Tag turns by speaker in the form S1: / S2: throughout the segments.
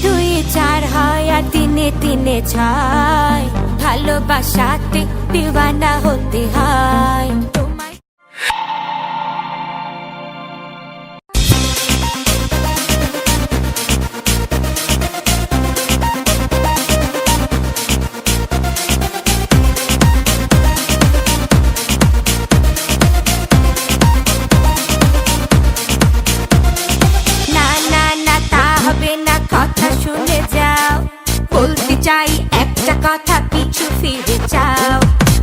S1: দুয়ে চার হয় আর তিনে তিনে ছয়, ভালোবাসাতে দিওয়ানা হতে হয়। শুনে যাও, বলতে চাই একটা কথা, পিছু ফিরে যাও।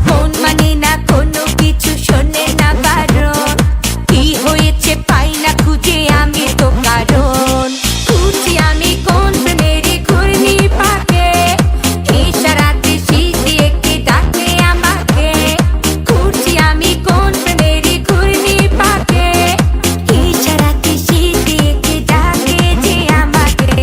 S1: মন মানে না কোনো কিছু, শোনে না বারণ। কি হয়েছে পাই না খুঁজে আমি তো কারণ। খুঁজি আমি কোন প্রেমেরই ঘূর্ণি পাকে, ইশারাতে শীষ দিয়ে কে ডাকে আমাকে। খুঁজি আমি কোন প্রেমেরই ঘূর্ণি পাকে, ইশারাতে শীষ দিয়ে কে ডাকে যে আমাকে।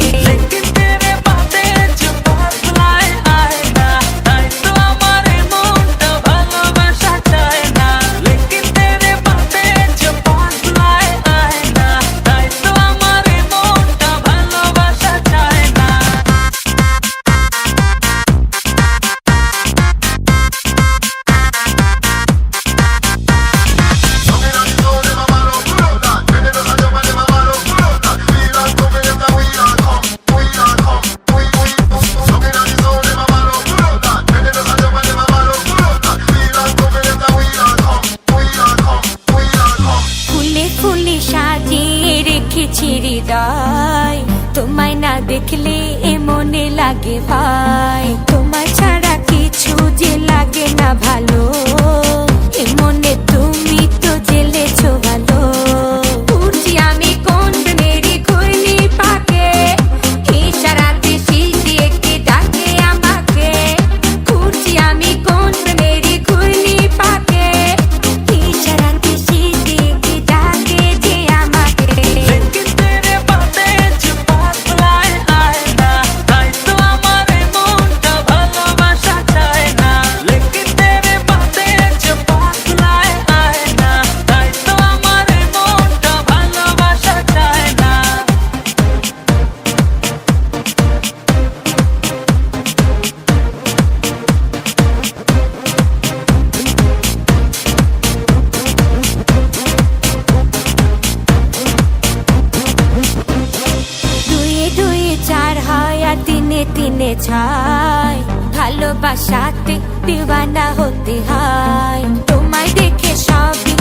S1: হৃদয় তোমায় না দেখলে এ মনে লাগে ভাই, তোমায় ছাড়া কিছু যে লাগে না ভালো, এ মনে তুমি তো জেলেছো ভালো। খুঁজি আমি কোন প্রেমেরই ঘূর্ণি পাকে, ইশারাতে শীষ দিয়ে কে ডাকে আমাকে। খুঁজি আমি কোন প্রেমেরই ঘূর্ণি পাকে, ইশারাতে শীষ দিয়ে কে ডাকে যে আমাকে। তিনে তিনে ছয়, ভালোবাসাতে দিওয়ানা হতে হয়। তোমায় দেখে সবই